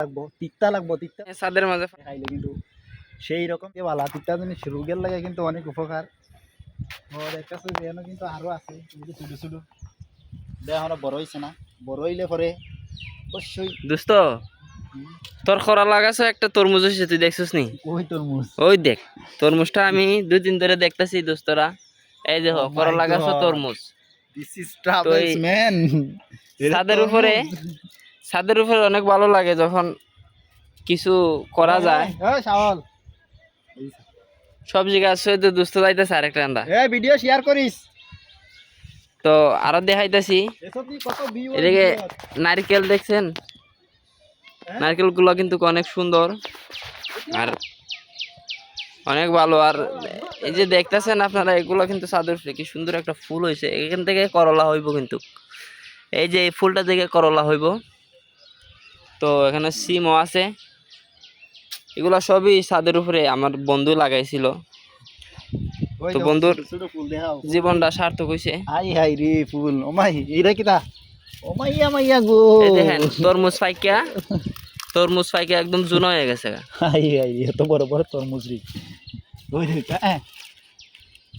লাগবো তিক্তা ছাদের মাঝে খাইলে কিন্তু সেই রকম যে ভালো তিক্তা জিনিস রোগের লাগে কিন্তু অনেক উপকার। দেখতেছো যেন কিন্তু আরো আছে ছোট ছোট দেখ আমরা বড় হইছে না, বড় হইলে পরে অবশ্যই। দোস্ত তোর খরা লাগাছে একটা তরমুজ হয়েছে, তুই দেখছিস নি? ওই তরমুজ, ওই দেখ তরমুজটা আমি 2 দিন ধরে দেখতেছি দোস্তরা। এই দেখো খরা লাগাছে তরমুজ। This is travels man. ছাদের উপরে অনেক ভালো লাগে যখন কিছু করা যায়। সবজি গাছ হয়তো দুস্থ যাইতেছে আরেকটা আন্দা ভিডিও শেয়ার করিস। তো আরো দেখাইতেছি এদিকে নারকেল দেখছেন, নারকেল গুলো কিন্তু অনেক সুন্দর আর অনেক ভালো। আর এই যে দেখতেছেন আপনারা এগুলো কিন্তু ছাদের উপরে কি সুন্দর একটা ফুল হয়েছে, এখান থেকে করলা হইব কিন্তু এই যে এই ফুলটা থেকে করলা হইব। তো এখানে সিমও আছে, এগুলো সবই ছাদের উপরে আমার বন্ধু লাগাইছিল। তো বন্ধুর জীবনটা সার্থক হইছে। হাই হাই রে ফুল ওমাই এইরা কিটা ওমাইয়া মাইয়া গো, এই দেখেন তরমুজ ফাইকে একদম জুন হয়ে গেছে। হাই হাই এত বড় বড় তরমুজ রে।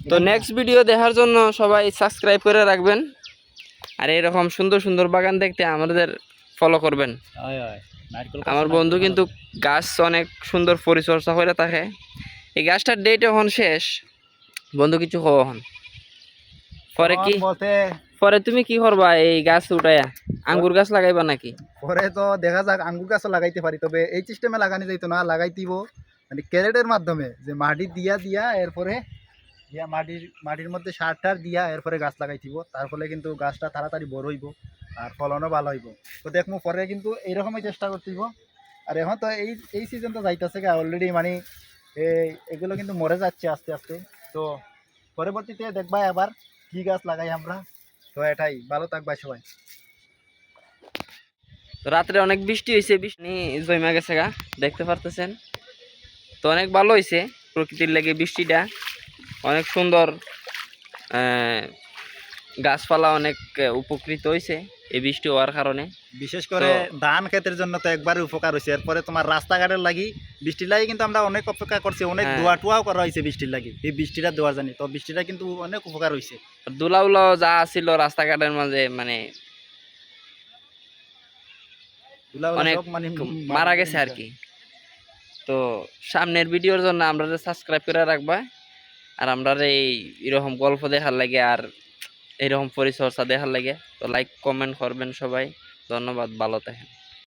তো নেক্সট ভিডিও দেখার জন্য সবাই সাবস্ক্রাইব করে রাখবেন, আর এরকম সুন্দর সুন্দর বাগান দেখতে আমাদের ফলো করবেন। আমার বন্ধু কিন্তু গাছ অনেক সুন্দর পরিচর্যা করে থাকে। এই গাছটার ডেট এখন শেষ, বন্ধু কিছু হন পরে কি পরে তুমি কি করবা? এই গাছ উঠাইয়া আঙ্গুর গাছ লাগাইবা নাকি? পরে তো দেখা যাক, আঙ্গুর গাছও লাগাইতে পারি, তবে এই সিস্টেমে লাগানো যাইতো না, লাগাইতিব মানে ক্যারেটের মাধ্যমে, যে মাটি দিয়া এরপরে মাটির মধ্যে সার টার দিয়া এরপরে গাছ লাগাইতিব। তার ফলে কিন্তু গাছটা তাড়াতাড়ি বড় হইব আর ফলনও ভালো হইব। তো দেখবো পরে কিন্তু এইরকমই চেষ্টা করতেইব। আর এখন তো এই সিজন তো যাইতেছে অলরেডি, মানে এগুলো কিন্তু মরে যাচ্ছে আস্তে আস্তে। তো পরবর্তীতে দেখবা আবার কি গাছ লাগাই আমরা। তো এটাই, ভালো থাকবা সবাই। রাত্রে অনেক বৃষ্টি হয়েছে, বৃষ্টি জমা গেছে গা, দেখতে পারতেছেন। তো অনেক ভালো হয়েছে প্রকৃতির লেগে বৃষ্টিটা, অনেক সুন্দর। গাছপালা অনেক উপকৃত হয়েছে এই বৃষ্টি হওয়ার কারণে। বিশেষ করে ধান ক্ষেতের জন্য তো একবারে উপকার হয়েছে। এরপরে তোমার রাস্তাঘাটের লাগি বৃষ্টির লাগি কিন্তু আমরা অনেক অপেক্ষা করছি, অনেক দোয়া টোয়াও করা হয়েছে বৃষ্টির লাগি, এই বৃষ্টিটা দেওয়া জানি। তো বৃষ্টিটা কিন্তু অনেক উপকার হয়েছে। দুলাউলা যা ছিল রাস্তাঘাটের মাঝে মানে অনেক মারা গেছে আর কি। তো সামনের ভিডিওর জন্য আমরা সাবস্ক্রাইব করে রাখবা, আর আমরা এরকম গল্প দেখার লাগে আর এরকম পরিচর্যা দেখার লাগে। তো লাইক কমেন্ট করবেন সবাই। ধন্যবাদ, ভালো থাকেন।